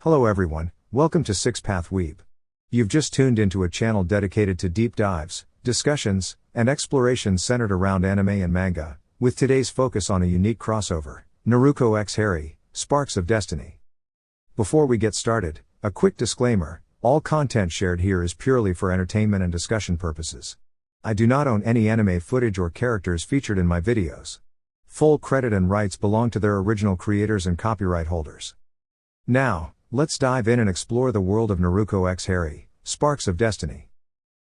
Hello everyone, welcome to Six Path Weeb. You've just tuned into a channel dedicated to deep dives, discussions, and explorations centered around anime and manga, with today's focus on a unique crossover, Naruko x Harry, Sparks of Destiny. Before we get started, a quick disclaimer, all content shared here is purely for entertainment and discussion purposes. I do not own any anime footage or characters featured in my videos. Full credit and rights belong to their original creators and copyright holders. Now, let's dive in and explore the world of Naruko x Harry, Sparks of Destiny.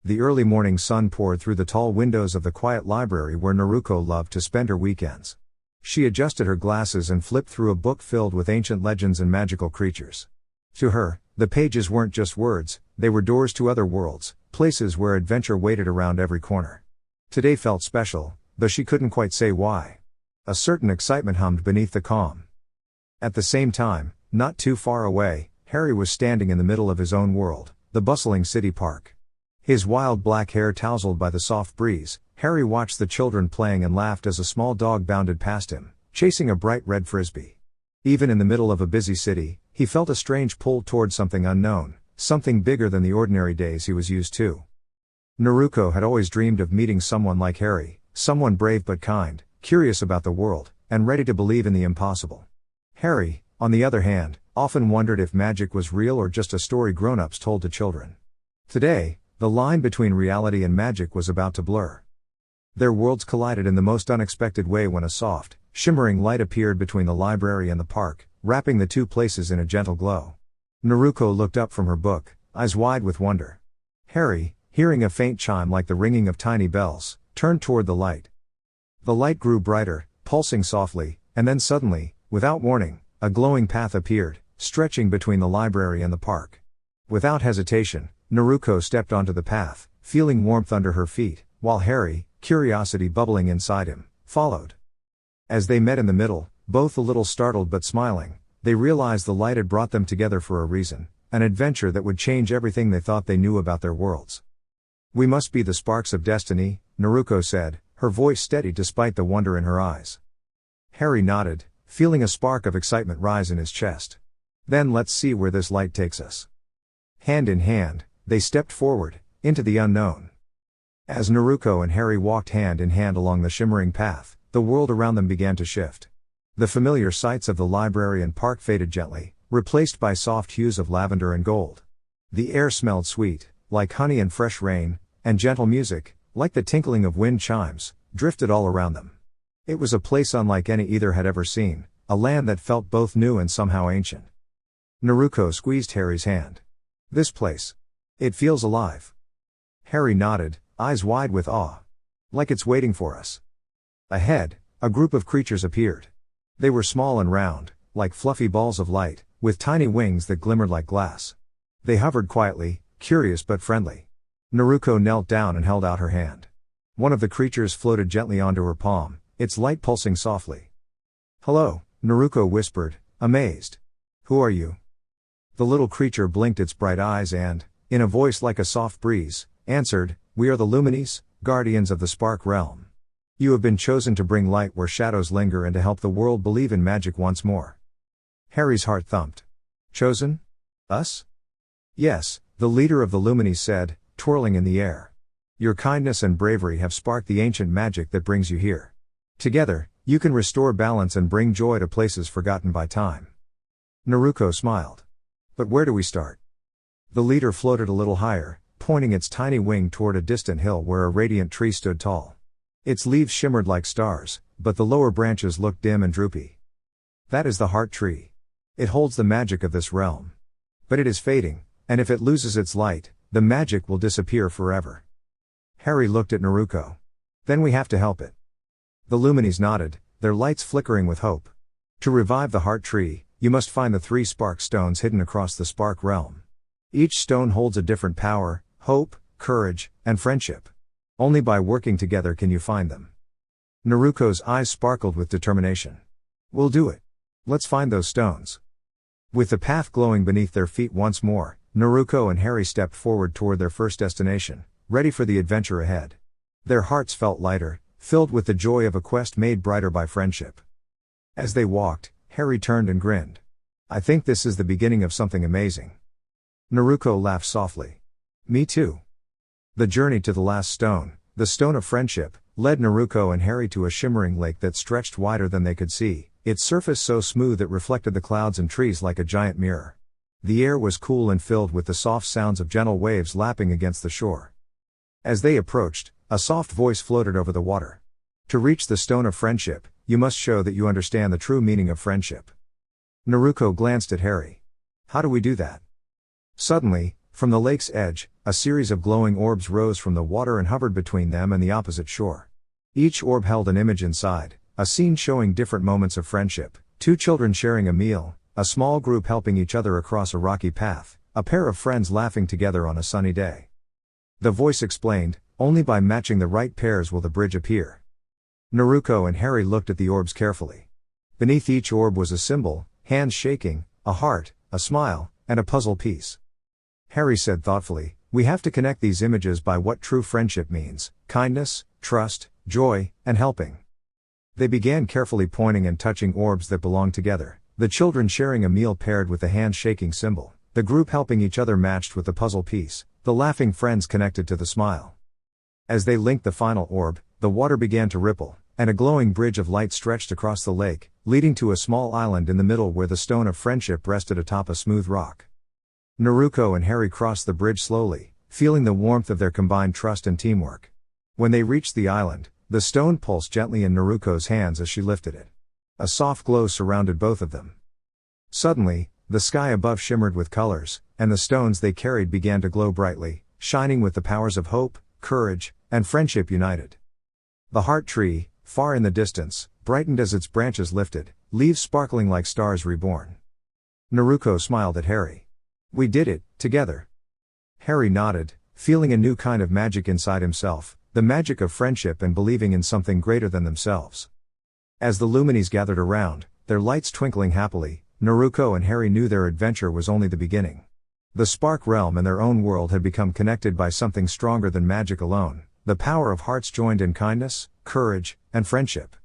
The early morning sun poured through the tall windows of the quiet library where Naruko loved to spend her weekends. She adjusted her glasses and flipped through a book filled with ancient legends and magical creatures. To her, the pages weren't just words, they were doors to other worlds, places where adventure waited around every corner. Today felt special, though she couldn't quite say why. A certain excitement hummed beneath the calm. At the same time, not too far away, Harry was standing in the middle of his own world, the bustling city park. His wild black hair tousled by the soft breeze, Harry watched the children playing and laughed as a small dog bounded past him, chasing a bright red frisbee. Even in the middle of a busy city, he felt a strange pull toward something unknown, something bigger than the ordinary days he was used to. Naruko had always dreamed of meeting someone like Harry, someone brave but kind, curious about the world, and ready to believe in the impossible. Harry, on the other hand, often wondered if magic was real or just a story grown-ups told to children. Today, the line between reality and magic was about to blur. Their worlds collided in the most unexpected way when a soft, shimmering light appeared between the library and the park, wrapping the two places in a gentle glow. Naruko looked up from her book, eyes wide with wonder. Harry, hearing a faint chime like the ringing of tiny bells, turned toward the light. The light grew brighter, pulsing softly, and then suddenly, without warning, a glowing path appeared, stretching between the library and the park. Without hesitation, Naruko stepped onto the path, feeling warmth under her feet, while Harry, curiosity bubbling inside him, followed. As they met in the middle, both a little startled but smiling, they realized the light had brought them together for a reason, an adventure that would change everything they thought they knew about their worlds. "We must be the Sparks of Destiny," Naruko said, her voice steady despite the wonder in her eyes. Harry nodded, feeling a spark of excitement rise in his chest. "Then let's see where this light takes us." Hand in hand, they stepped forward, into the unknown. As Naruko and Harry walked hand in hand along the shimmering path, the world around them began to shift. The familiar sights of the library and park faded gently, replaced by soft hues of lavender and gold. The air smelled sweet, like honey and fresh rain, and gentle music, like the tinkling of wind chimes, drifted all around them. It was a place unlike any either had ever seen, a land that felt both new and somehow ancient. Naruko squeezed Harry's hand. "This place. It feels alive." Harry nodded, eyes wide with awe. "Like it's waiting for us." Ahead, a group of creatures appeared. They were small and round, like fluffy balls of light, with tiny wings that glimmered like glass. They hovered quietly, curious but friendly. Naruko knelt down and held out her hand. One of the creatures floated gently onto her palm, its light pulsing softly. "Hello," Naruko whispered, amazed. "Who are you?" The little creature blinked its bright eyes and, in a voice like a soft breeze, answered, "We are the Luminis, guardians of the Spark Realm. You have been chosen to bring light where shadows linger and to help the world believe in magic once more." Harry's heart thumped. "Chosen? Us?" "Yes," the leader of the Luminis said, twirling in the air. "Your kindness and bravery have sparked the ancient magic that brings you here. Together, you can restore balance and bring joy to places forgotten by time." Naruko smiled. "But where do we start?" The leader floated a little higher, pointing its tiny wing toward a distant hill where a radiant tree stood tall. Its leaves shimmered like stars, but the lower branches looked dim and droopy. "That is the heart tree. It holds the magic of this realm. But it is fading, and if it loses its light, the magic will disappear forever." Harry looked at Naruko. "Then we have to help it." The Luminis nodded, their lights flickering with hope. "To revive the heart tree, you must find the 3 spark stones hidden across the Spark Realm. Each stone holds a different power, hope, courage, and friendship. Only by working together can you find them." Naruko's eyes sparkled with determination. "We'll do it. Let's find those stones." With the path glowing beneath their feet once more, Naruko and Harry stepped forward toward their first destination, ready for the adventure ahead. Their hearts felt lighter, filled with the joy of a quest made brighter by friendship. As they walked, Harry turned and grinned. I think this is the beginning of something amazing. Naruko laughed softly. Me too. The journey to the last stone, the stone of friendship, led Naruko and Harry to a shimmering lake that stretched wider than they could see, its surface so smooth it reflected the clouds and trees like a giant mirror. The air was cool and filled with the soft sounds of gentle waves lapping against the shore. As they approached, a soft voice floated over the water. To reach the stone of friendship, you must show that you understand the true meaning of friendship. Naruko glanced at Harry. How do we do that? Suddenly, from the lake's edge, a series of glowing orbs rose from the water and hovered between them and the opposite shore. Each orb held an image inside, a scene showing different moments of friendship: two children sharing a meal, a small group helping each other across a rocky path, a pair of friends laughing together on a sunny day. The voice explained, only by matching the right pairs will the bridge appear. Naruko and Harry looked at the orbs carefully. Beneath each orb was a symbol, hands shaking, a heart, a smile, and a puzzle piece. Harry said thoughtfully, we have to connect these images by what true friendship means: kindness, trust, joy, and helping. They began carefully pointing and touching orbs that belonged together, the children sharing a meal paired with the hand-shaking symbol, the group helping each other matched with the puzzle piece, the laughing friends connected to the smile. As they linked the final orb, the water began to ripple, and a glowing bridge of light stretched across the lake, leading to a small island in the middle where the stone of friendship rested atop a smooth rock. Naruko and Harry crossed the bridge slowly, feeling the warmth of their combined trust and teamwork. When they reached the island, the stone pulsed gently in Naruko's hands as she lifted it. A soft glow surrounded both of them. Suddenly, the sky above shimmered with colors, and the stones they carried began to glow brightly, shining with the powers of hope, courage, and friendship united. The heart tree, far in the distance, brightened as its branches lifted, leaves sparkling like stars reborn. Naruko smiled at Harry. We did it, together. Harry nodded, feeling a new kind of magic inside himself, the magic of friendship and believing in something greater than themselves. As the Luminis gathered around, their lights twinkling happily, Naruko and Harry knew their adventure was only the beginning. The Spark Realm and their own world had become connected by something stronger than magic alone, the power of hearts joined in kindness, courage, and friendship.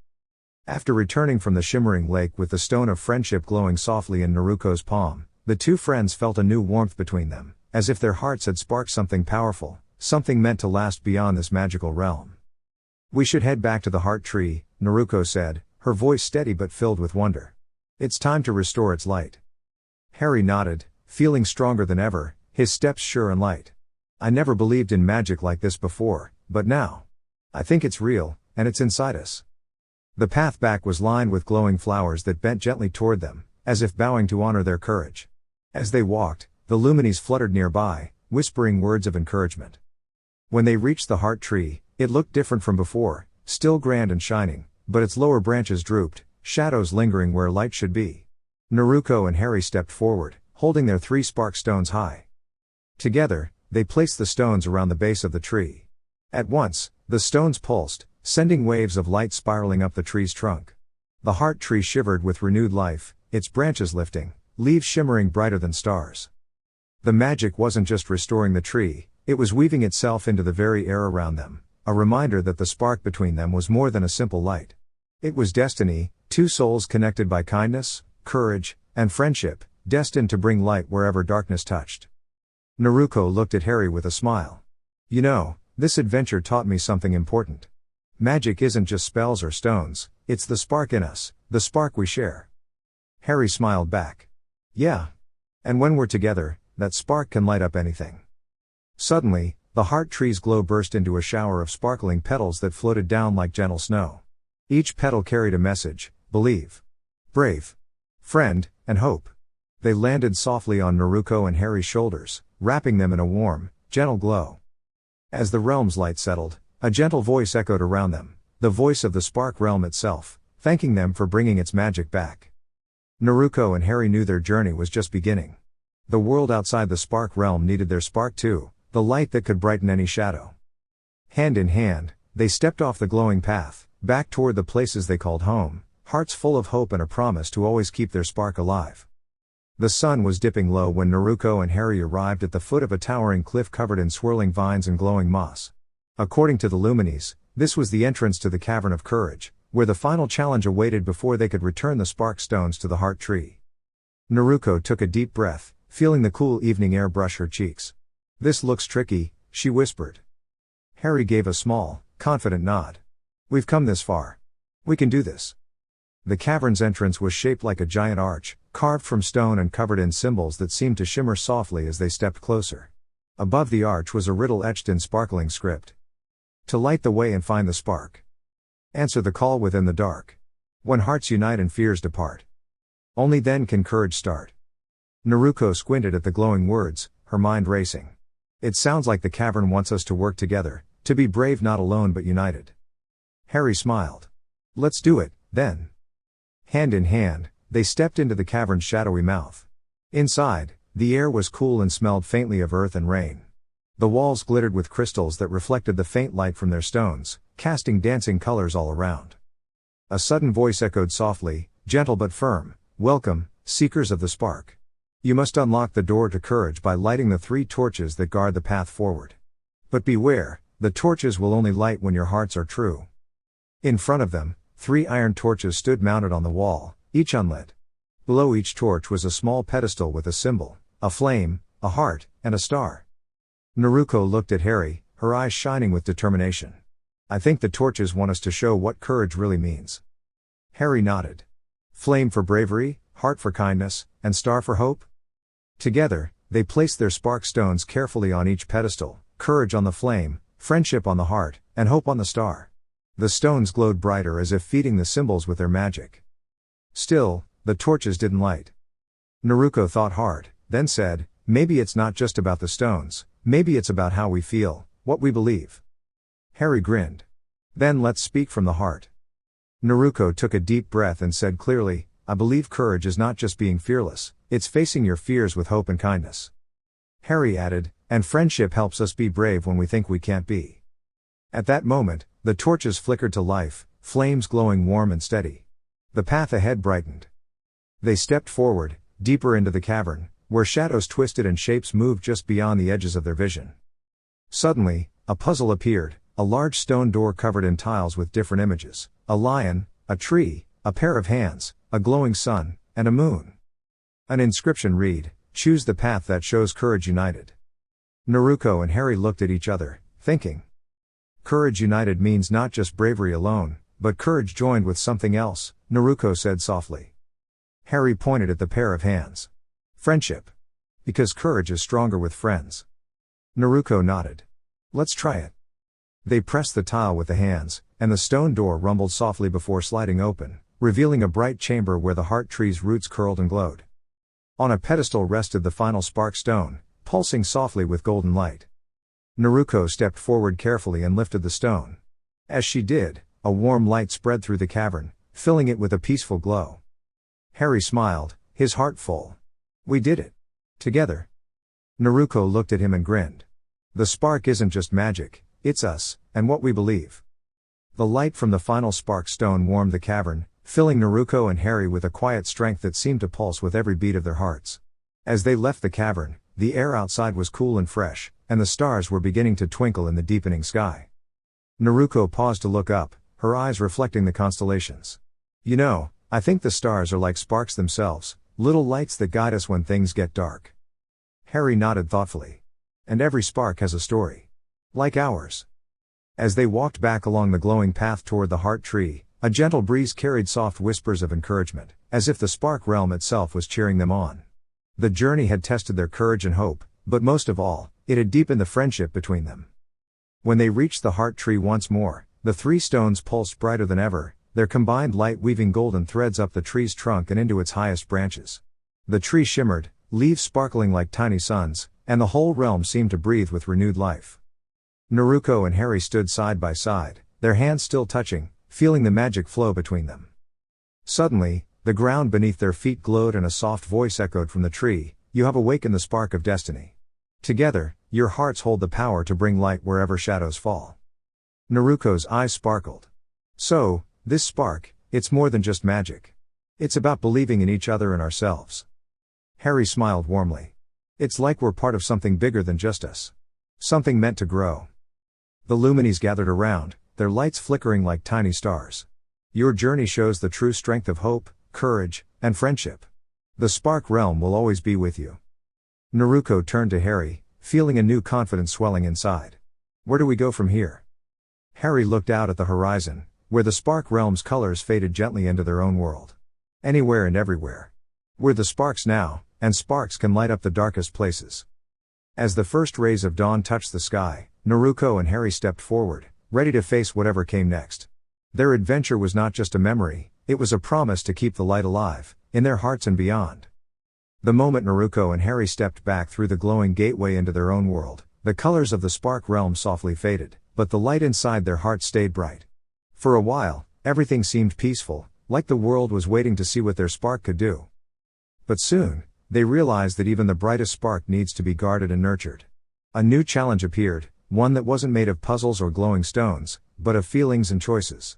After returning from the shimmering lake with the stone of friendship glowing softly in Naruko's palm, the two friends felt a new warmth between them, as if their hearts had sparked something powerful, something meant to last beyond this magical realm. We should head back to the heart tree, Naruko said, her voice steady but filled with wonder. It's time to restore its light. Harry nodded, feeling stronger than ever, his steps sure and light. I never believed in magic like this before, but now. I think it's real, and it's inside us. The path back was lined with glowing flowers that bent gently toward them, as if bowing to honor their courage. As they walked, the Luminis fluttered nearby, whispering words of encouragement. When they reached the heart tree, it looked different from before, still grand and shining, but its lower branches drooped, shadows lingering where light should be. Naruko and Harry stepped forward, holding their 3 spark stones high. Together, they placed the stones around the base of the tree. At once, the stones pulsed, sending waves of light spiraling up the tree's trunk. The heart tree shivered with renewed life, its branches lifting, leaves shimmering brighter than stars. The magic wasn't just restoring the tree, it was weaving itself into the very air around them, a reminder that the spark between them was more than a simple light. It was destiny, 2 souls connected by kindness, courage, and friendship, destined to bring light wherever darkness touched. Naruko looked at Harry with a smile. You know, this adventure taught me something important. Magic isn't just spells or stones, it's the spark in us, the spark we share. Harry smiled back. Yeah. And when we're together, that spark can light up anything. Suddenly, the heart tree's glow burst into a shower of sparkling petals that floated down like gentle snow. Each petal carried a message: believe, brave, friend, and hope. They landed softly on Naruko and Harry's shoulders, wrapping them in a warm, gentle glow. As the realm's light settled, a gentle voice echoed around them, the voice of the Spark Realm itself, thanking them for bringing its magic back. Naruko and Harry knew their journey was just beginning. The world outside the Spark Realm needed their spark too, the light that could brighten any shadow. Hand in hand, they stepped off the glowing path, back toward the places they called home, hearts full of hope and a promise to always keep their spark alive. The sun was dipping low when Naruko and Harry arrived at the foot of a towering cliff covered in swirling vines and glowing moss. According to the Luminis, this was the entrance to the Cavern of Courage, where the final challenge awaited before they could return the spark stones to the heart tree. Naruko took a deep breath, feeling the cool evening air brush her cheeks. "This looks tricky," she whispered. Harry gave a small, confident nod. "We've come this far. We can do this." The cavern's entrance was shaped like a giant arch, carved from stone and covered in symbols that seemed to shimmer softly as they stepped closer. Above the arch was a riddle etched in sparkling script. "To light the way and find the spark. Answer the call within the dark. When hearts unite and fears depart. Only then can courage start." Naruko squinted at the glowing words, her mind racing. "It sounds like the cavern wants us to work together, to be brave not alone but united." Harry smiled. "Let's do it, then." Hand in hand, they stepped into the cavern's shadowy mouth. Inside, the air was cool and smelled faintly of earth and rain. The walls glittered with crystals that reflected the faint light from their stones, casting dancing colors all around. A sudden voice echoed softly, gentle but firm, "Welcome, seekers of the spark. You must unlock the door to courage by lighting the 3 torches that guard the path forward. But beware, the torches will only light when your hearts are true." In front of them, 3 iron torches stood mounted on the wall, each unlit. Below each torch was a small pedestal with a symbol, a flame, a heart, and a star. Naruko looked at Harry, her eyes shining with determination. "I think the torches want us to show what courage really means." Harry nodded. "Flame for bravery, heart for kindness, and star for hope?" Together, they placed their spark stones carefully on each pedestal, courage on the flame, friendship on the heart, and hope on the star. The stones glowed brighter as if feeding the symbols with their magic. Still, the torches didn't light. Naruko thought hard, then said, "Maybe it's not just about the stones, maybe it's about how we feel, what we believe." Harry grinned. "Then let's speak from the heart." Naruko took a deep breath and said clearly, "I believe courage is not just being fearless, it's facing your fears with hope and kindness." Harry added, "And friendship helps us be brave when we think we can't be." At that moment, the torches flickered to life, flames glowing warm and steady. The path ahead brightened. They stepped forward, deeper into the cavern, where shadows twisted and shapes moved just beyond the edges of their vision. Suddenly, a puzzle appeared, a large stone door covered in tiles with different images, a lion, a tree, a pair of hands, a glowing sun, and a moon. An inscription read, "Choose the path that shows courage united." Naruko and Harry looked at each other, thinking. "Courage united means not just bravery alone, but courage joined with something else," Naruko said softly. Harry pointed at the pair of hands. "Friendship. Because courage is stronger with friends." Naruko nodded. "Let's try it." They pressed the tile with the hands, and the stone door rumbled softly before sliding open, revealing a bright chamber where the heart tree's roots curled and glowed. On a pedestal rested the final spark stone, pulsing softly with golden light. Naruko stepped forward carefully and lifted the stone. As she did, a warm light spread through the cavern, filling it with a peaceful glow. Harry smiled, his heart full. "We did it. Together." Naruko looked at him and grinned. "The spark isn't just magic, it's us, and what we believe." The light from the final spark stone warmed the cavern, filling Naruko and Harry with a quiet strength that seemed to pulse with every beat of their hearts. As they left the cavern, the air outside was cool and fresh, and the stars were beginning to twinkle in the deepening sky. Naruko paused to look up, her eyes reflecting the constellations. "You know, I think the stars are like sparks themselves, little lights that guide us when things get dark." Harry nodded thoughtfully. "And every spark has a story. Like ours." As they walked back along the glowing path toward the heart tree, a gentle breeze carried soft whispers of encouragement, as if the spark realm itself was cheering them on. The journey had tested their courage and hope, but most of all, it had deepened the friendship between them. When they reached the heart tree once more, the 3 stones pulsed brighter than ever, their combined light weaving golden threads up the tree's trunk and into its highest branches. The tree shimmered, leaves sparkling like tiny suns, and the whole realm seemed to breathe with renewed life. Naruko and Harry stood side by side, their hands still touching, feeling the magic flow between them. Suddenly, the ground beneath their feet glowed and a soft voice echoed from the tree, "You have awakened the spark of destiny. Together, your hearts hold the power to bring light wherever shadows fall." Naruko's eyes sparkled. "So, this spark, it's more than just magic. It's about believing in each other and ourselves." Harry smiled warmly. "It's like we're part of something bigger than just us. Something meant to grow." The Luminis gathered around, their lights flickering like tiny stars. "Your journey shows the true strength of hope, courage, and friendship. The Spark Realm will always be with you. Naruko turned to Harry, feeling a new confidence swelling inside. Where do we go from here? Harry looked out at the horizon, where the Spark Realm's colors faded gently into their own world. Anywhere and everywhere. We're the sparks now, and sparks can light up the darkest places. As the first rays of dawn touched the sky, Naruko and Harry stepped forward, ready to face whatever came next. Their adventure was not just a memory, it was a promise to keep the light alive, in their hearts and beyond. The moment Naruko and Harry stepped back through the glowing gateway into their own world, the colors of the Spark Realm softly faded, but the light inside their hearts stayed bright. For a while, everything seemed peaceful, like the world was waiting to see what their spark could do. But soon, they realized that even the brightest spark needs to be guarded and nurtured. A new challenge appeared, one that wasn't made of puzzles or glowing stones, but of feelings and choices.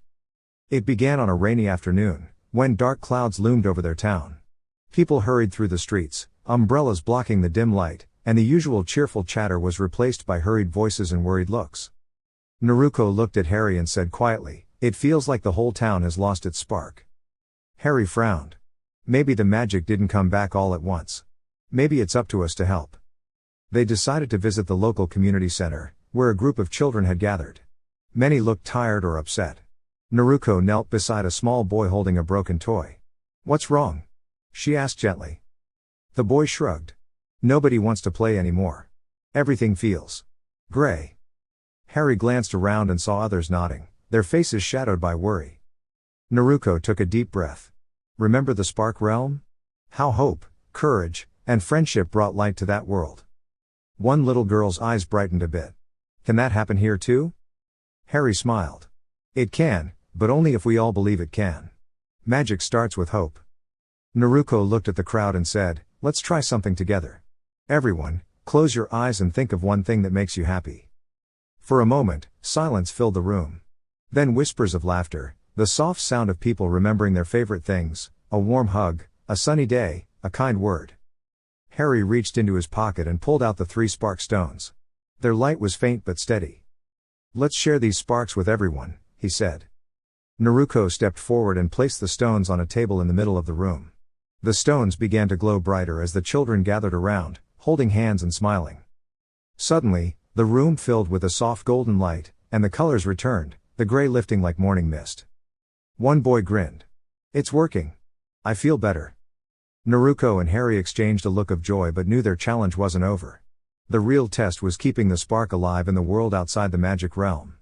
It began on a rainy afternoon, when dark clouds loomed over their town. People hurried through the streets, umbrellas blocking the dim light, and the usual cheerful chatter was replaced by hurried voices and worried looks. Naruko looked at Harry and said quietly, "It feels like the whole town has lost its spark." Harry frowned. Maybe the magic didn't come back all at once. Maybe it's up to us to help. They decided to visit the local community center, where a group of children had gathered. Many looked tired or upset. Naruko knelt beside a small boy holding a broken toy. "What's wrong?" she asked gently. The boy shrugged. "Nobody wants to play anymore. Everything feels gray." Harry glanced around and saw others nodding, their faces shadowed by worry. Naruko took a deep breath. Remember the Spark Realm? How hope, courage, and friendship brought light to that world. One little girl's eyes brightened a bit. Can that happen here too? Harry smiled. It can, but only if we all believe it can. Magic starts with hope. Naruko looked at the crowd and said, "Let's try something together. Everyone, close your eyes and think of one thing that makes you happy." For a moment, silence filled the room. Then whispers of laughter, the soft sound of people remembering their favorite things, a warm hug, a sunny day, a kind word. Harry reached into his pocket and pulled out the 3 spark stones. Their light was faint but steady. "Let's share these sparks with everyone," he said. Naruko stepped forward and placed the stones on a table in the middle of the room. The stones began to glow brighter as the children gathered around, holding hands and smiling. Suddenly, the room filled with a soft golden light, and the colors returned, the gray lifting like morning mist. One boy grinned. "It's working. I feel better." Naruko and Harry exchanged a look of joy but knew their challenge wasn't over. The real test was keeping the spark alive in the world outside the magic realm.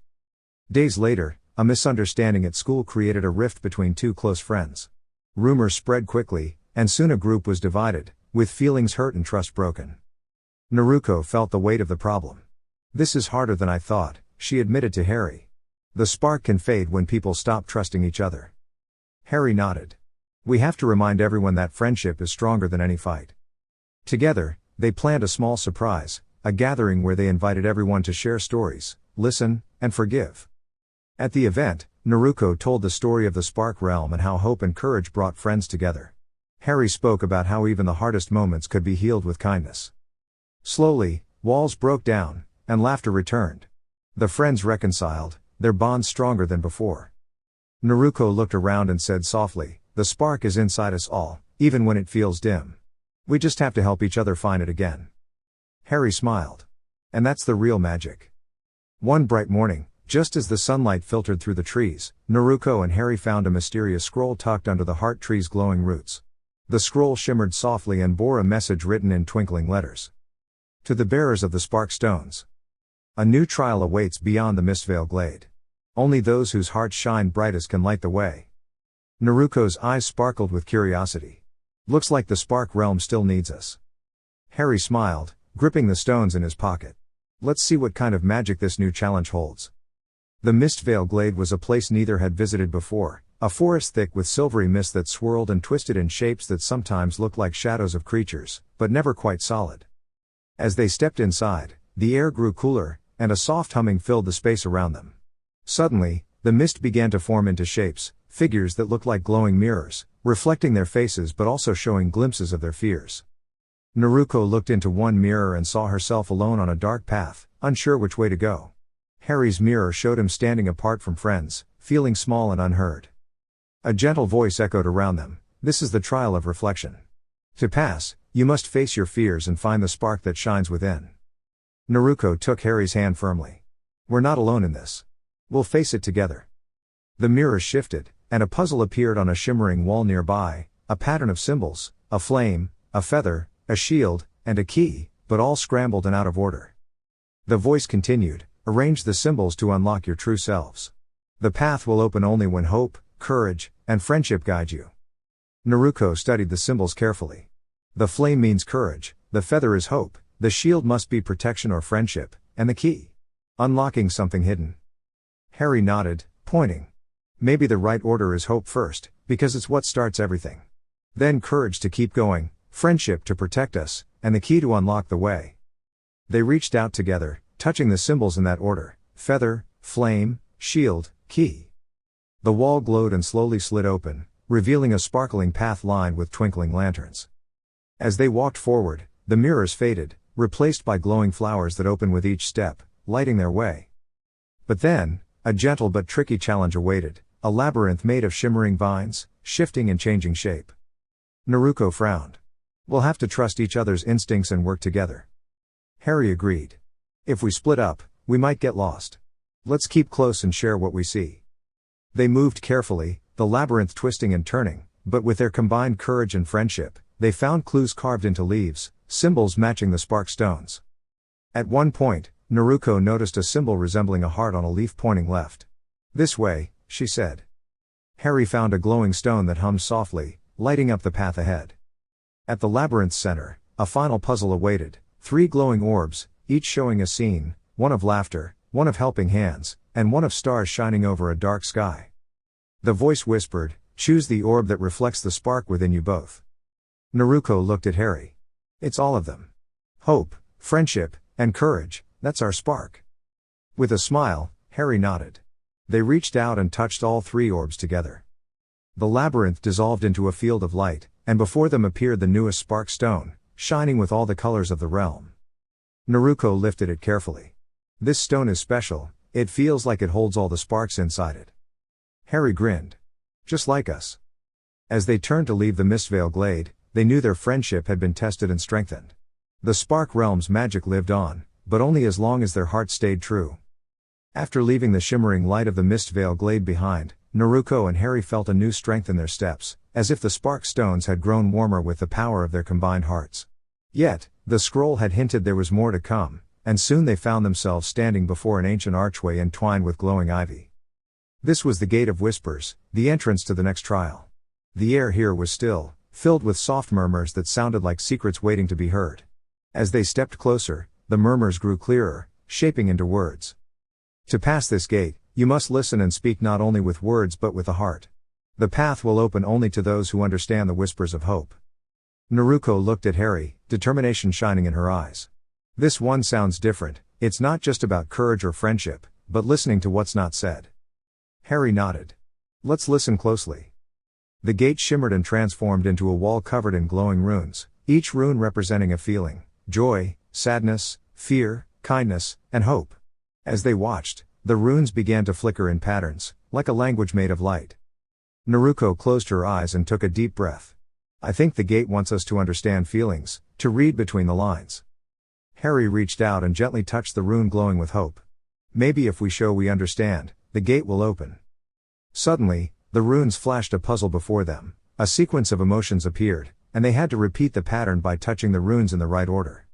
Days later, a misunderstanding at school created a rift between 2 close friends. Rumors spread quickly, and soon a group was divided, with feelings hurt and trust broken. Naruko felt the weight of the problem. "This is harder than I thought," she admitted to Harry. "The spark can fade when people stop trusting each other." Harry nodded. "We have to remind everyone that friendship is stronger than any fight." Together, they planned a small surprise, a gathering where they invited everyone to share stories, listen, and forgive. At the event, Naruko told the story of the Spark Realm and how hope and courage brought friends together. Harry spoke about how even the hardest moments could be healed with kindness. Slowly, walls broke down, and laughter returned. The friends reconciled, their bond stronger than before. Naruko looked around and said softly, "The spark is inside us all, even when it feels dim. We just have to help each other find it again." Harry smiled. "And that's the real magic." One bright morning, just as the sunlight filtered through the trees, Naruko and Harry found a mysterious scroll tucked under the heart tree's glowing roots. The scroll shimmered softly and bore a message written in twinkling letters. To the bearers of the spark stones. A new trial awaits beyond the Mistvale glade. Only those whose hearts shine brightest can light the way. Naruko's eyes sparkled with curiosity. "Looks like the Spark Realm still needs us." Harry smiled, gripping the stones in his pocket. "Let's see what kind of magic this new challenge holds." The Mistvale glade was a place neither had visited before, a forest thick with silvery mist that swirled and twisted in shapes that sometimes looked like shadows of creatures, but never quite solid. As they stepped inside, the air grew cooler, and a soft humming filled the space around them. Suddenly, the mist began to form into shapes, figures that looked like glowing mirrors, reflecting their faces but also showing glimpses of their fears. Naruko looked into one mirror and saw herself alone on a dark path, unsure which way to go. Harry's mirror showed him standing apart from friends, feeling small and unheard. A gentle voice echoed around them, "This is the trial of reflection. To pass, you must face your fears and find the spark that shines within. Naruko took Harry's hand firmly. We're not alone in this. We'll face it together. The mirror shifted, and a puzzle appeared on a shimmering wall nearby, a pattern of symbols, a flame, a feather, a shield, and a key, but all scrambled and out of order. The voice continued, arrange the symbols to unlock your true selves. The path will open only when hope, courage, and friendship guide you. Naruko studied the symbols carefully. The flame means courage, the feather is hope, the shield must be protection or friendship, and the key, unlocking something hidden. Harry nodded, pointing. Maybe the right order is hope first, because it's what starts everything. Then courage to keep going, friendship to protect us, and the key to unlock the way. They reached out together, touching the symbols in that order: feather, flame, shield, key. The wall glowed and slowly slid open, revealing a sparkling path lined with twinkling lanterns. As they walked forward, the mirrors faded, replaced by glowing flowers that opened with each step, lighting their way. But then, a gentle but tricky challenge awaited, a labyrinth made of shimmering vines, shifting and changing shape. Naruko frowned. We'll have to trust each other's instincts and work together. Harry agreed. If we split up, we might get lost. Let's keep close and share what we see. They moved carefully, the labyrinth twisting and turning, but with their combined courage and friendship, they found clues carved into leaves, symbols matching the spark stones. At one point, Naruko noticed a symbol resembling a heart on a leaf pointing left. This way, she said. Harry found a glowing stone that hummed softly, lighting up the path ahead. At the labyrinth's center, a final puzzle awaited, 3 glowing orbs, each showing a scene, one of laughter, one of helping hands, and one of stars shining over a dark sky. The voice whispered, choose the orb that reflects the spark within you both. Naruko looked at Harry. It's all of them. Hope, friendship, and courage, that's our spark. With a smile, Harry nodded. They reached out and touched all 3 orbs together. The labyrinth dissolved into a field of light, and before them appeared the newest spark stone, shining with all the colors of the realm. Naruko lifted it carefully. This stone is special, it feels like it holds all the sparks inside it. Harry grinned. Just like us. As they turned to leave the Mistvale glade, they knew their friendship had been tested and strengthened. The Spark Realm's magic lived on, but only as long as their hearts stayed true. After leaving the shimmering light of the Mistvale glade behind, Naruko and Harry felt a new strength in their steps, as if the spark stones had grown warmer with the power of their combined hearts. Yet, the scroll had hinted there was more to come, and soon they found themselves standing before an ancient archway entwined with glowing ivy. This was the Gate of Whispers, the entrance to the next trial. The air here was still, filled with soft murmurs that sounded like secrets waiting to be heard. As they stepped closer, the murmurs grew clearer, shaping into words. To pass this gate, you must listen and speak not only with words but with the heart. The path will open only to those who understand the whispers of hope. Naruko looked at Harry, determination shining in her eyes. This one sounds different, it's not just about courage or friendship, but listening to what's not said. Harry nodded. Let's listen closely. The gate shimmered and transformed into a wall covered in glowing runes, each rune representing a feeling: joy, sadness, fear, kindness, and hope. As they watched, the runes began to flicker in patterns, like a language made of light. Naruko closed her eyes and took a deep breath. I think the gate wants us to understand feelings, to read between the lines. Harry reached out and gently touched the rune glowing with hope. Maybe if we show we understand, the gate will open. Suddenly, the runes flashed a puzzle before them. A sequence of emotions appeared, and they had to repeat the pattern by touching the runes in the right order.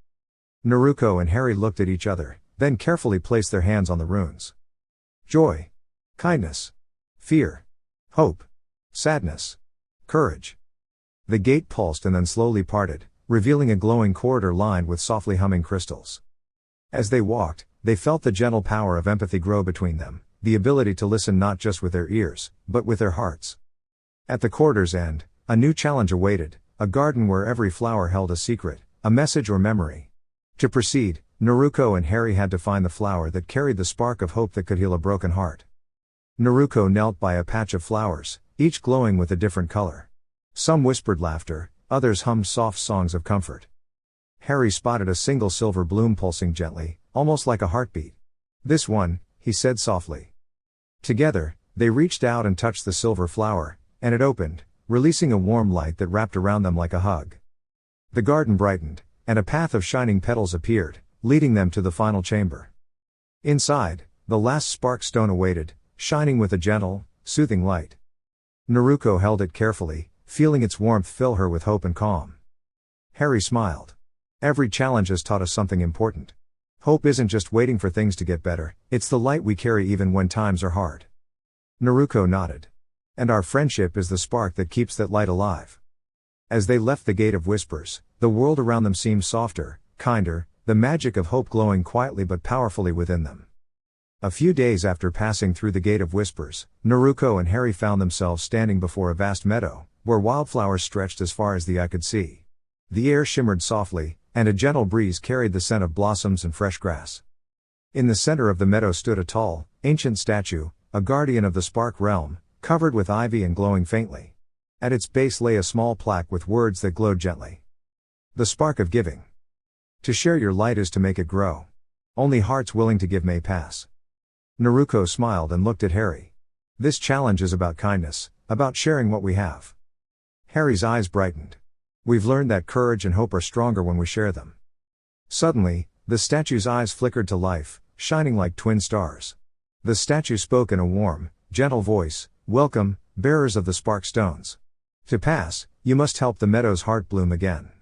Naruko and Harry looked at each other, then carefully placed their hands on the runes. Joy. Kindness. Fear. Hope. Sadness. Courage. The gate pulsed and then slowly parted, revealing a glowing corridor lined with softly humming crystals. As they walked, they felt the gentle power of empathy grow between them, the ability to listen not just with their ears, but with their hearts. At the corridor's end, a new challenge awaited, a garden where every flower held a secret, a message or memory. To proceed, Naruko and Harry had to find the flower that carried the spark of hope that could heal a broken heart. Naruko knelt by a patch of flowers, each glowing with a different color. Some whispered laughter, others hummed soft songs of comfort. Harry spotted a single silver bloom pulsing gently, almost like a heartbeat. This one, he said softly. Together, they reached out and touched the silver flower, and it opened, releasing a warm light that wrapped around them like a hug. The garden brightened, and a path of shining petals appeared, leading them to the final chamber. Inside, the last spark stone awaited, shining with a gentle, soothing light. Naruko held it carefully, feeling its warmth fill her with hope and calm. Harry smiled. Every challenge has taught us something important. Hope isn't just waiting for things to get better, it's the light we carry even when times are hard. Naruko nodded. And our friendship is the spark that keeps that light alive. As they left the Gate of Whispers, the world around them seemed softer, kinder, the magic of hope glowing quietly but powerfully within them. A few days after passing through the Gate of Whispers, Naruko and Harry found themselves standing before a vast meadow, where wildflowers stretched as far as the eye could see. The air shimmered softly, and a gentle breeze carried the scent of blossoms and fresh grass. In the center of the meadow stood a tall, ancient statue, a guardian of the Spark Realm, covered with ivy and glowing faintly. At its base lay a small plaque with words that glowed gently. The spark of giving. To share your light is to make it grow. Only hearts willing to give may pass. Naruko smiled and looked at Harry. This challenge is about kindness, about sharing what we have. Harry's eyes brightened. We've learned that courage and hope are stronger when we share them. Suddenly, the statue's eyes flickered to life, shining like twin stars. The statue spoke in a warm, gentle voice, "Welcome, bearers of the spark stones. To pass, you must help the meadow's heart bloom again.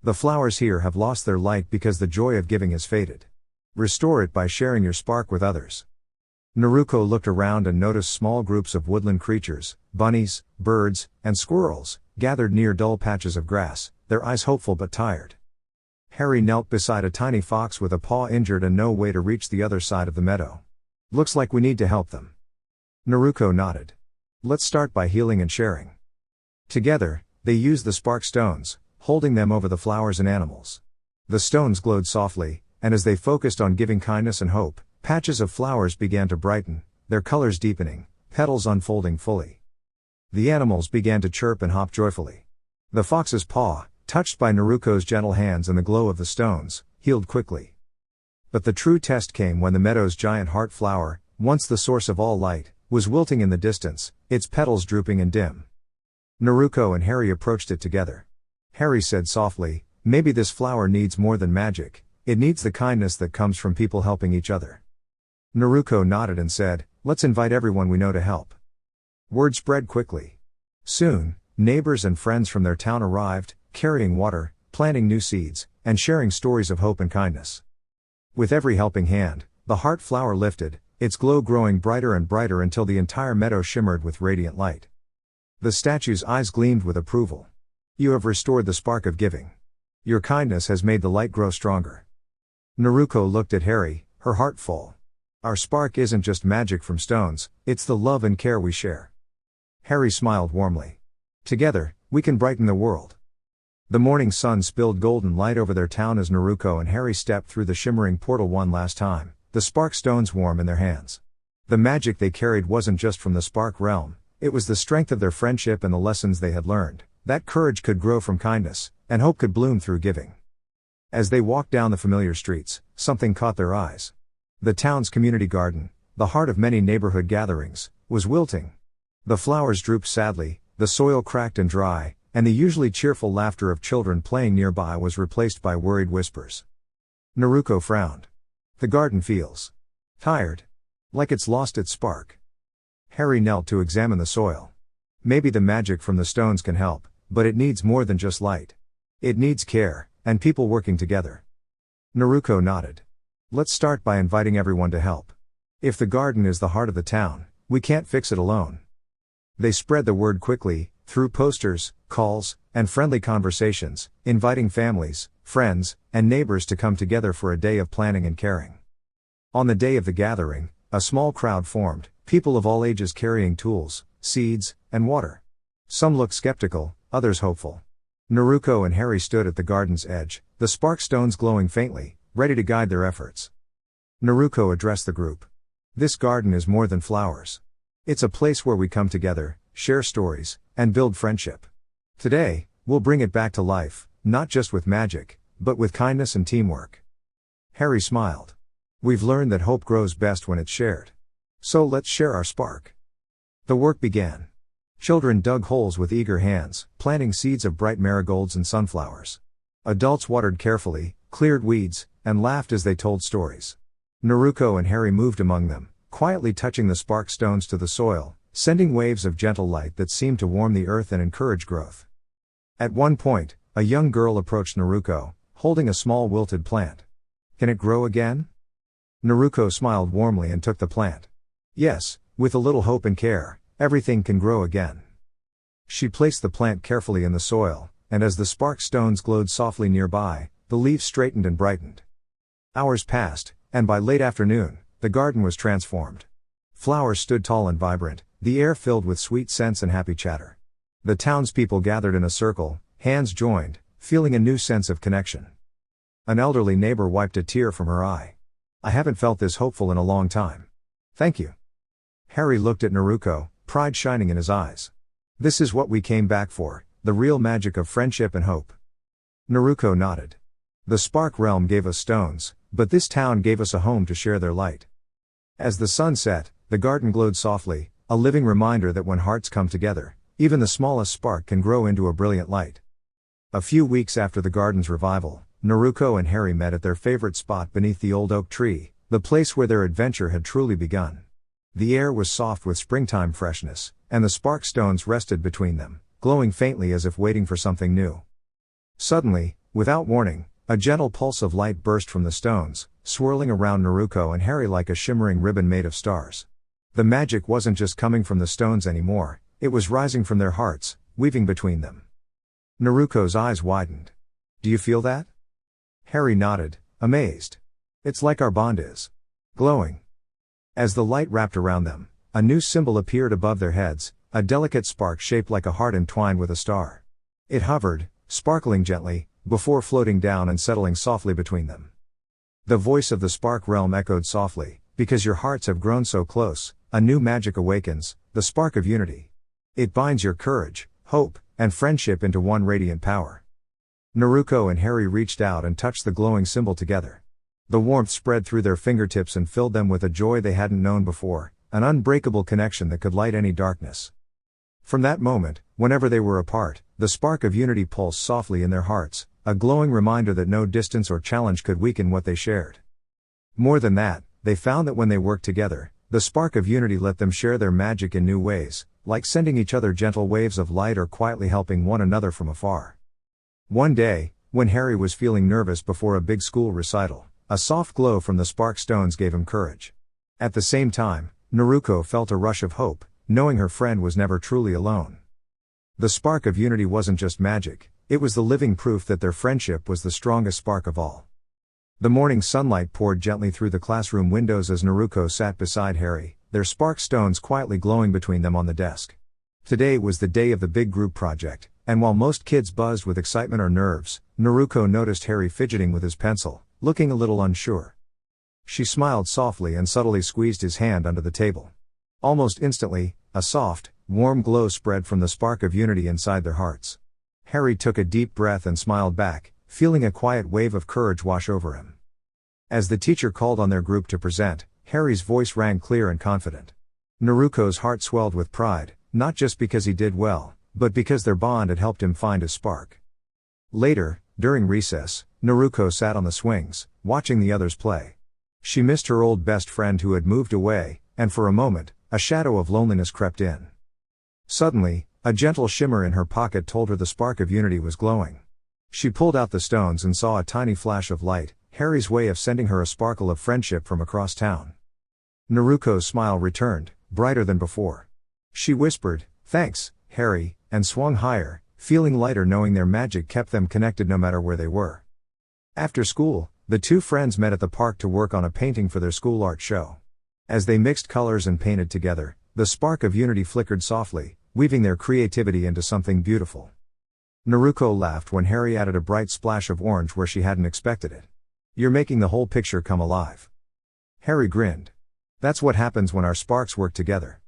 The flowers here have lost their light because the joy of giving has faded. Restore it by sharing your spark with others." Naruko looked around and noticed small groups of woodland creatures, bunnies, birds, and squirrels, gathered near dull patches of grass, their eyes hopeful but tired. Harry knelt beside a tiny fox with a paw injured and no way to reach the other side of the meadow. "Looks like we need to help them." Naruko nodded. "Let's start by healing and sharing." Together, they used the spark stones, holding them over the flowers and animals. The stones glowed softly, and as they focused on giving kindness and hope, patches of flowers began to brighten, their colors deepening, petals unfolding fully. The animals began to chirp and hop joyfully. The fox's paw, touched by Naruko's gentle hands and the glow of the stones, healed quickly. But the true test came when the meadow's giant heart flower, once the source of all light, was wilting in the distance, its petals drooping and dim. Naruko and Harry approached it together. Harry said softly, "Maybe this flower needs more than magic, it needs the kindness that comes from people helping each other." Naruko nodded and said, "Let's invite everyone we know to help." Word spread quickly. Soon, neighbors and friends from their town arrived, carrying water, planting new seeds, and sharing stories of hope and kindness. With every helping hand, the heart flower lifted, its glow growing brighter and brighter until the entire meadow shimmered with radiant light. The statue's eyes gleamed with approval. "You have restored the spark of giving. Your kindness has made the light grow stronger." Naruko looked at Harry, her heart full. "Our spark isn't just magic from stones, it's the love and care we share." Harry smiled warmly. "Together, we can brighten the world." The morning sun spilled golden light over their town as Naruko and Harry stepped through the shimmering portal one last time, the spark stones warm in their hands. The magic they carried wasn't just from the spark realm, it was the strength of their friendship and the lessons they had learned, that courage could grow from kindness, and hope could bloom through giving. As they walked down the familiar streets, something caught their eyes. The town's community garden, the heart of many neighborhood gatherings, was wilting. The flowers drooped sadly, the soil cracked and dry, and the usually cheerful laughter of children playing nearby was replaced by worried whispers. Naruko frowned. "The garden feels tired. Like it's lost its spark." Harry knelt to examine the soil. "Maybe the magic from the stones can help, but it needs more than just light. It needs care, and people working together." Naruko nodded. "Let's start by inviting everyone to help. If the garden is the heart of the town, we can't fix it alone." They spread the word quickly, through posters, calls, and friendly conversations, inviting families, friends, and neighbors to come together for a day of planning and caring. On the day of the gathering, a small crowd formed, people of all ages carrying tools, seeds, and water. Some looked skeptical, others hopeful. Naruko and Harry stood at the garden's edge, the spark stones glowing faintly, ready to guide their efforts. Naruko addressed the group. "This garden is more than flowers. It's a place where we come together, share stories, and build friendship. Today, we'll bring it back to life, not just with magic, but with kindness and teamwork." Harry smiled. "We've learned that hope grows best when it's shared. So let's share our spark." The work began. Children dug holes with eager hands, planting seeds of bright marigolds and sunflowers. Adults watered carefully, cleared weeds, and laughed as they told stories. Naruko and Harry moved among them, quietly touching the spark stones to the soil, sending waves of gentle light that seemed to warm the earth and encourage growth. At one point, a young girl approached Naruko, holding a small wilted plant. "Can it grow again?" Naruko smiled warmly and took the plant. "Yes, with a little hope and care, everything can grow again." She placed the plant carefully in the soil, and as the spark stones glowed softly nearby, the leaves straightened and brightened. Hours passed, and by late afternoon, the garden was transformed. Flowers stood tall and vibrant, the air filled with sweet scents and happy chatter. The townspeople gathered in a circle, hands joined, feeling a new sense of connection. An elderly neighbor wiped a tear from her eye. "I haven't felt this hopeful in a long time." "Thank you." Harry looked at Naruko, pride shining in his eyes. "This is what we came back for, the real magic of friendship and hope." Naruko nodded. "The Spark Realm gave us stones, but this town gave us a home to share their light." As the sun set, the garden glowed softly, a living reminder that when hearts come together, even the smallest spark can grow into a brilliant light. A few weeks after the garden's revival, Naruko and Harry met at their favorite spot beneath the old oak tree, the place where their adventure had truly begun. The air was soft with springtime freshness, and the spark stones rested between them, glowing faintly as if waiting for something new. Suddenly, without warning, a gentle pulse of light burst from the stones, swirling around Naruko and Harry like a shimmering ribbon made of stars. The magic wasn't just coming from the stones anymore, it was rising from their hearts, weaving between them. Naruko's eyes widened. "Do you feel that?" Harry nodded, amazed. "It's like our bond is glowing." As the light wrapped around them, a new symbol appeared above their heads, a delicate spark shaped like a heart entwined with a star. It hovered, sparkling gently, before floating down and settling softly between them. The voice of the Spark Realm echoed softly, "Because your hearts have grown so close, a new magic awakens, the spark of unity. It binds your courage, hope, and friendship into one radiant power." Naruko and Harry reached out and touched the glowing symbol together. The warmth spread through their fingertips and filled them with a joy they hadn't known before, an unbreakable connection that could light any darkness. From that moment, whenever they were apart, the spark of unity pulsed softly in their hearts, a glowing reminder that no distance or challenge could weaken what they shared. More than that, they found that when they worked together, the spark of unity let them share their magic in new ways, like sending each other gentle waves of light or quietly helping one another from afar. One day, when Harry was feeling nervous before a big school recital, a soft glow from the spark stones gave him courage. At the same time, Naruko felt a rush of hope, knowing her friend was never truly alone. The spark of unity wasn't just magic, it was the living proof that their friendship was the strongest spark of all. The morning sunlight poured gently through the classroom windows as Naruko sat beside Harry, their spark stones quietly glowing between them on the desk. Today was the day of the big group project, and while most kids buzzed with excitement or nerves, Naruko noticed Harry fidgeting with his pencil, looking a little unsure. She smiled softly and subtly squeezed his hand under the table. Almost instantly, a soft, warm glow spread from the spark of unity inside their hearts. Harry took a deep breath and smiled back, feeling a quiet wave of courage wash over him. As the teacher called on their group to present, Harry's voice rang clear and confident. Naruko's heart swelled with pride, not just because he did well, but because their bond had helped him find his spark. Later, during recess, Naruko sat on the swings, watching the others play. She missed her old best friend who had moved away, and for a moment, a shadow of loneliness crept in. Suddenly, a gentle shimmer in her pocket told her the spark of unity was glowing. She pulled out the stones and saw a tiny flash of light, Harry's way of sending her a sparkle of friendship from across town. Naruko's smile returned, brighter than before. She whispered, "Thanks, Harry," and swung higher, feeling lighter knowing their magic kept them connected no matter where they were. After school, the two friends met at the park to work on a painting for their school art show. As they mixed colors and painted together, the spark of unity flickered softly, weaving their creativity into something beautiful. Naruko laughed when Harry added a bright splash of orange where she hadn't expected it. "You're making the whole picture come alive." Harry grinned. "That's what happens when our sparks work together."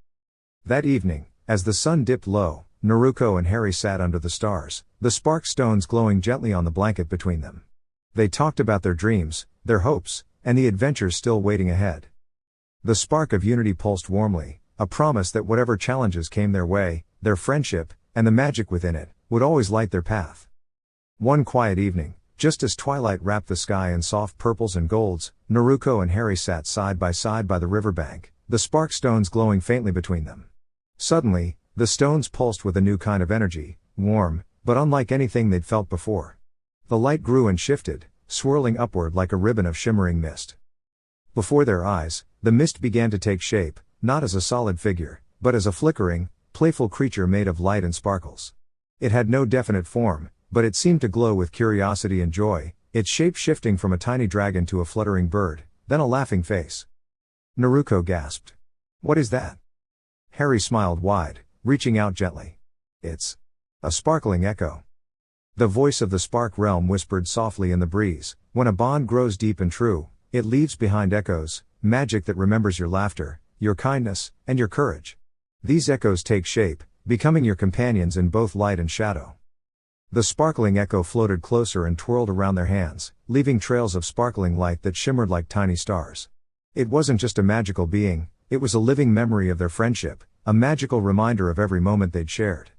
That evening, as the sun dipped low, Naruko and Harry sat under the stars, the spark stones glowing gently on the blanket between them. They talked about their dreams, their hopes, and the adventures still waiting ahead. The spark of unity pulsed warmly, a promise that whatever challenges came their way, their friendship, and the magic within it, would always light their path. One quiet evening, Just as twilight wrapped the sky in soft purples and golds, Naruko and Harry sat side by the riverbank, the spark stones glowing faintly between them. Suddenly, the stones pulsed with a new kind of energy, warm, but unlike anything they'd felt before. The light grew and shifted, swirling upward like a ribbon of shimmering mist. Before their eyes, the mist began to take shape, not as a solid figure, but as a flickering, playful creature made of light and sparkles. It had no definite form, but it seemed to glow with curiosity and joy, its shape shifting from a tiny dragon to a fluttering bird, then a laughing face. Naruko gasped. "What is that?" Harry smiled wide, reaching out gently. "It's a sparkling echo." The voice of the spark realm whispered softly in the breeze, "When a bond grows deep and true, it leaves behind echoes, magic that remembers your laughter, your kindness, and your courage. These echoes take shape, becoming your companions in both light and shadow." The sparkling echo floated closer and twirled around their hands, leaving trails of sparkling light that shimmered like tiny stars. It wasn't just a magical being, it was a living memory of their friendship, a magical reminder of every moment they'd shared.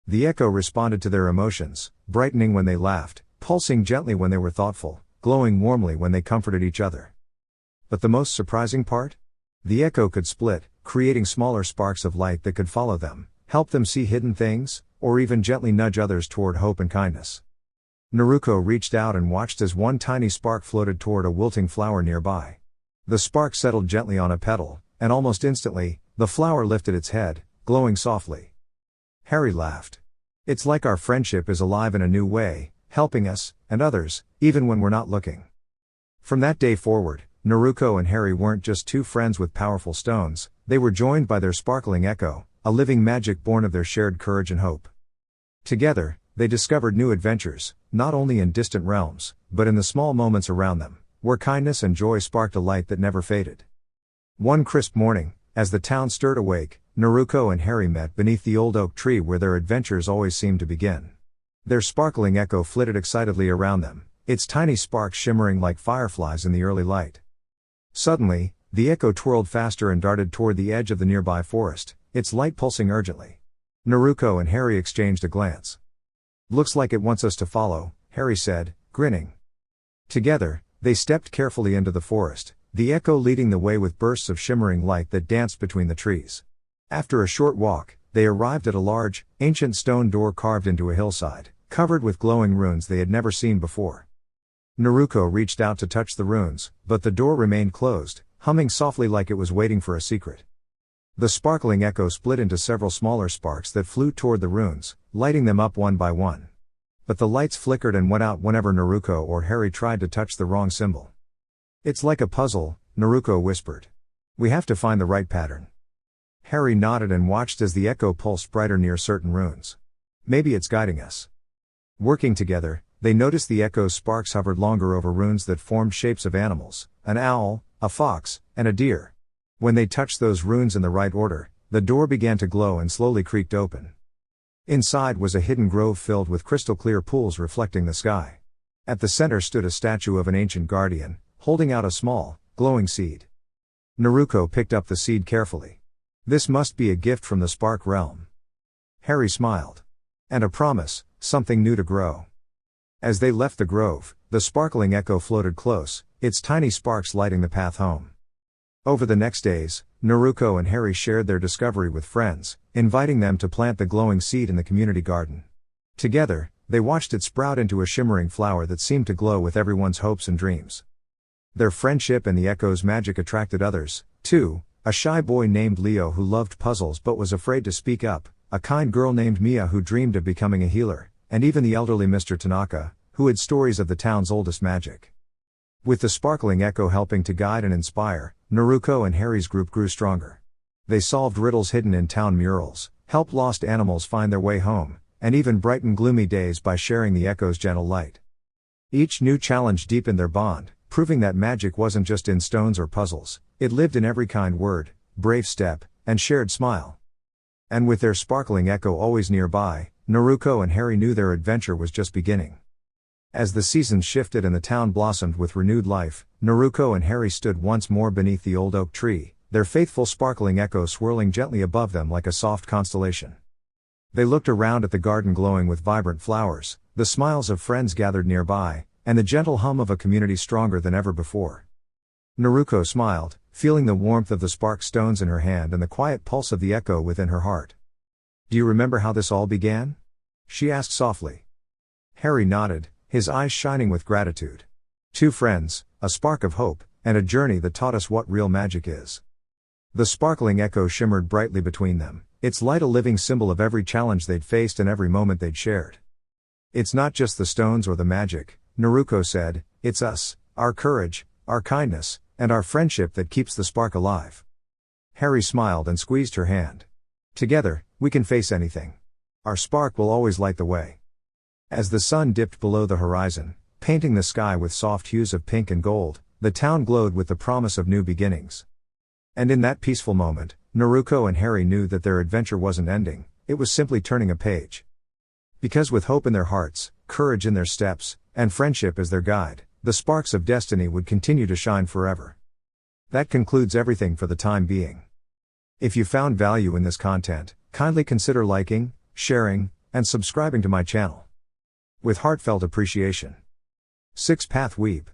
The echo responded to their emotions, brightening when they laughed, pulsing gently when they were thoughtful, glowing warmly when they comforted each other. But the most surprising part? The echo could split, creating smaller sparks of light that could follow them, help them see hidden things, or even gently nudge others toward hope and kindness. Naruko reached out and watched as one tiny spark floated toward a wilting flower nearby. The spark settled gently on a petal, and almost instantly, the flower lifted its head, glowing softly. Harry laughed. "It's like our friendship is alive in a new way, helping us, and others, even when we're not looking." From that day forward, Naruko and Harry weren't just two friends with powerful stones, they were joined by their sparkling echo, a living magic born of their shared courage and hope. Together, they discovered new adventures, not only in distant realms, but in the small moments around them, where kindness and joy sparked a light that never faded. One crisp morning, as the town stirred awake, Naruko and Harry met beneath the old oak tree where their adventures always seemed to begin. Their sparkling echo flitted excitedly around them, its tiny sparks shimmering like fireflies in the early light. Suddenly, the echo twirled faster and darted toward the edge of the nearby forest, its light pulsing urgently. Naruko and Harry exchanged a glance. "Looks like it wants us to follow," Harry said, grinning. Together, they stepped carefully into the forest, the echo leading the way with bursts of shimmering light that danced between the trees. After a short walk, they arrived at a large, ancient stone door carved into a hillside, covered with glowing runes they had never seen before. Naruko reached out to touch the runes, but the door remained closed, humming softly like it was waiting for a secret. The sparkling echo split into several smaller sparks that flew toward the runes, lighting them up one by one. But the lights flickered and went out whenever Naruko or Harry tried to touch the wrong symbol. "It's like a puzzle," Naruko whispered. "We have to find the right pattern." Harry nodded and watched as the echo pulsed brighter near certain runes. "Maybe it's guiding us." Working together, they noticed the echo's sparks hovered longer over runes that formed shapes of animals, an owl, a fox, and a deer. When they touched those runes in the right order, the door began to glow and slowly creaked open. Inside was a hidden grove filled with crystal-clear pools reflecting the sky. At the center stood a statue of an ancient guardian, holding out a small, glowing seed. Naruko picked up the seed carefully. "This must be a gift from the Spark Realm." Harry smiled. "And a promise, something new to grow." As they left the grove, the sparkling echo floated close, its tiny sparks lighting the path home. Over the next days, Naruko and Harry shared their discovery with friends, inviting them to plant the glowing seed in the community garden. Together, they watched it sprout into a shimmering flower that seemed to glow with everyone's hopes and dreams. Their friendship and the echo's magic attracted others, too, a shy boy named Leo who loved puzzles but was afraid to speak up, a kind girl named Mia who dreamed of becoming a healer, and even the elderly Mr. Tanaka, who had stories of the town's oldest magic. With the sparkling echo helping to guide and inspire, Naruko and Harry's group grew stronger. They solved riddles hidden in town murals, helped lost animals find their way home, and even brightened gloomy days by sharing the echo's gentle light. Each new challenge deepened their bond, proving that magic wasn't just in stones or puzzles, it lived in every kind word, brave step, and shared smile. And with their sparkling echo always nearby, Naruko and Harry knew their adventure was just beginning. As the seasons shifted and the town blossomed with renewed life, Naruko and Harry stood once more beneath the old oak tree, their faithful sparkling echo swirling gently above them like a soft constellation. They looked around at the garden glowing with vibrant flowers, the smiles of friends gathered nearby, and the gentle hum of a community stronger than ever before. Naruko smiled, feeling the warmth of the spark stones in her hand and the quiet pulse of the echo within her heart. Do you remember how this all began? She asked softly. Harry nodded, his eyes shining with gratitude. Two friends, a spark of hope, and a journey that taught us what real magic is. The sparkling echo shimmered brightly between them, its light a living symbol of every challenge they'd faced and every moment they'd shared. It's not just the stones or the magic, Naruko said, it's us, our courage, our kindness, and our friendship that keeps the spark alive. Harry smiled and squeezed her hand. Together, we can face anything. Our spark will always light the way. As the sun dipped below the horizon, painting the sky with soft hues of pink and gold, the town glowed with the promise of new beginnings. And in that peaceful moment, Naruko and Harry knew that their adventure wasn't ending, it was simply turning a page. Because with hope in their hearts, courage in their steps, and friendship as their guide, the sparks of destiny would continue to shine forever. That concludes everything for the time being. If you found value in this content, kindly consider liking, sharing, and subscribing to my channel. With heartfelt appreciation. 6 Path Weeb.